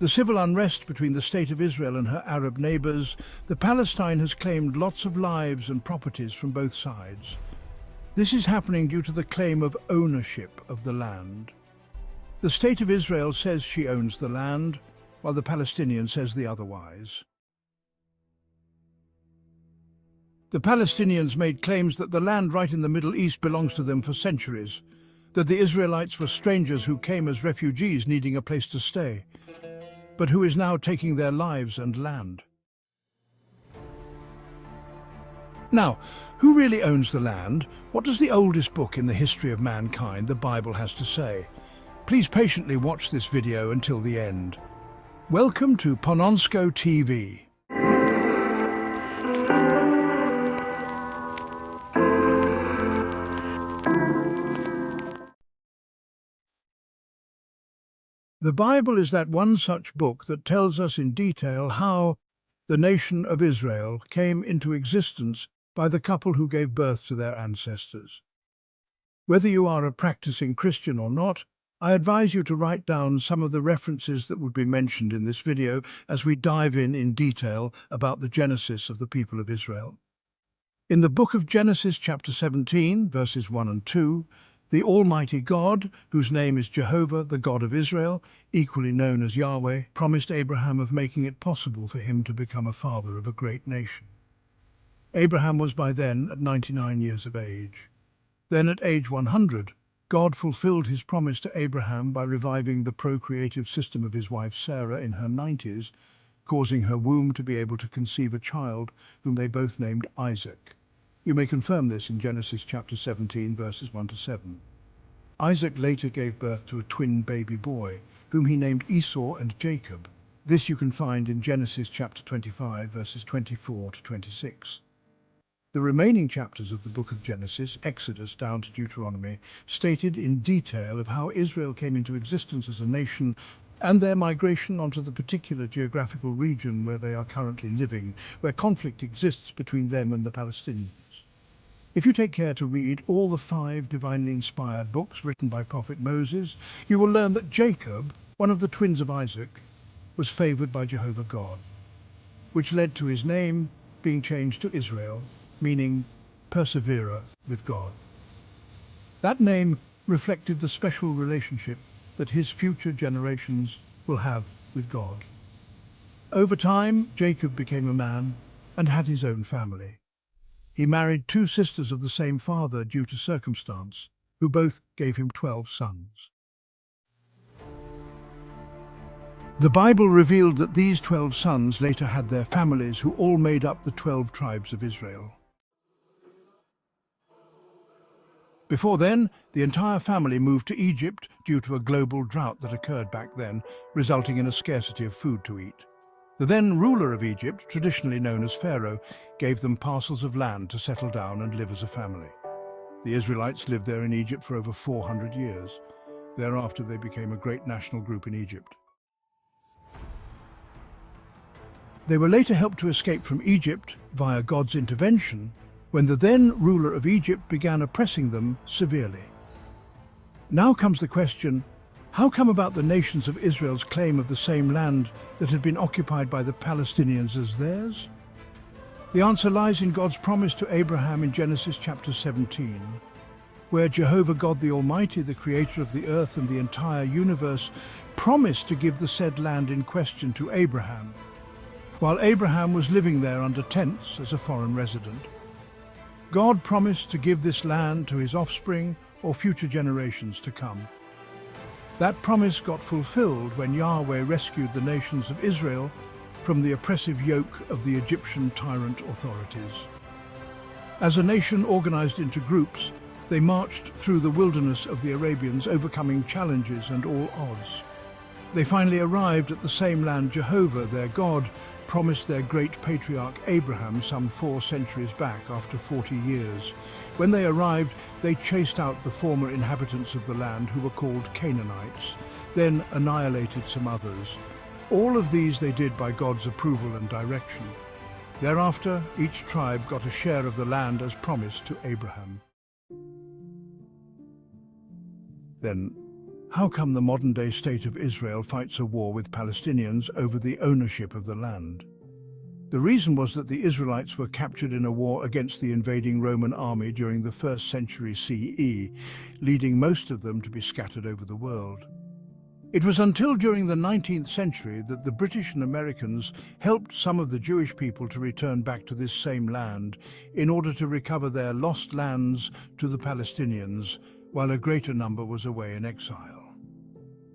The civil unrest between the State of Israel and her Arab neighbours, the Palestine has claimed lots of lives and properties from both sides. This is happening due to the claim of ownership of the land. The State of Israel says she owns the land, while the Palestinian says the otherwise. The Palestinians made claims that the land right in the Middle East belongs to them for centuries, that the Israelites were strangers who came as refugees needing a place to stay, but who is now taking their lives and land. Now, who really owns the land? What does the oldest book in the history of mankind, the Bible, has to say? Please patiently watch this video until the end. Welcome to Pononsco TV. The Bible is that one such book that tells us in detail how the nation of Israel came into existence by the couple who gave birth to their ancestors. Whether you are a practicing Christian or not, I advise you to write down some of the references that would be mentioned in this video as we dive in detail about the genesis of the people of Israel. In the book of Genesis, chapter 17, verses 1 and 2, the Almighty God, whose name is Jehovah, the God of Israel, equally known as Yahweh, promised Abraham of making it possible for him to become a father of a great nation. Abraham was by then at 99 years of age. Then at age 100, God fulfilled his promise to Abraham by reviving the procreative system of his wife Sarah in her 90s, causing her womb to be able to conceive a child whom they both named Isaac. You may confirm this in Genesis chapter 17, verses 1 to 7. Isaac later gave birth to a twin baby boy, whom he named Esau and Jacob. This you can find in Genesis chapter 25, verses 24 to 26. The remaining chapters of the book of Genesis, Exodus down to Deuteronomy, stated in detail of how Israel came into existence as a nation and their migration onto the particular geographical region where they are currently living, where conflict exists between them and the Palestinians. If you take care to read all the 5 divinely inspired books written by Prophet Moses, you will learn that Jacob, one of the twins of Isaac, was favored by Jehovah God, which led to his name being changed to Israel, meaning perseverer with God. That name reflected the special relationship that his future generations will have with God. Over time, Jacob became a man and had his own family. He married 2 sisters of the same father due to circumstance, who both gave him 12 sons. The Bible revealed that these 12 sons later had their families who all made up the 12 tribes of Israel. Before then, the entire family moved to Egypt due to a global drought that occurred back then, resulting in a scarcity of food to eat. The then ruler of Egypt, traditionally known as Pharaoh, gave them parcels of land to settle down and live as a family. The Israelites lived there in Egypt for over 400 years. Thereafter, they became a great national group in Egypt. They were later helped to escape from Egypt via God's intervention when the then ruler of Egypt began oppressing them severely. Now comes the question, how come about the nations of Israel's claim of the same land that had been occupied by the Palestinians as theirs? The answer lies in God's promise to Abraham in Genesis chapter 17, where Jehovah God the Almighty, the creator of the earth and the entire universe, promised to give the said land in question to Abraham, while Abraham was living there under tents as a foreign resident. God promised to give this land to his offspring or future generations to come. That promise got fulfilled when Yahweh rescued the nations of Israel from the oppressive yoke of the Egyptian tyrant authorities. As a nation organized into groups, they marched through the wilderness of the Arabians, overcoming challenges and all odds. They finally arrived at the same land Jehovah, their God, promised their great patriarch Abraham some 4 centuries back after 40 years. When they arrived, they chased out the former inhabitants of the land who were called Canaanites, then annihilated some others. All of these they did by God's approval and direction. Thereafter, each tribe got a share of the land as promised to Abraham. Then, How come the modern-day state of Israel fights a war with Palestinians over the ownership of the land? The reason was that the Israelites were captured in a war against the invading Roman army during the 1st century CE, leading most of them to be scattered over the world. It was until during the 19th century that the British and Americans helped some of the Jewish people to return back to this same land in order to recover their lost lands to the Palestinians, while a greater number was away in exile.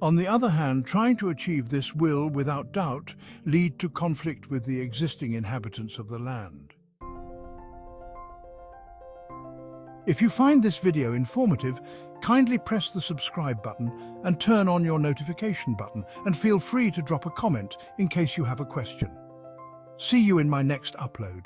On the other hand, trying to achieve this will, without doubt, lead to conflict with the existing inhabitants of the land. If you find this video informative, kindly press the subscribe button and turn on your notification button, and feel free to drop a comment in case you have a question. See you in my next upload.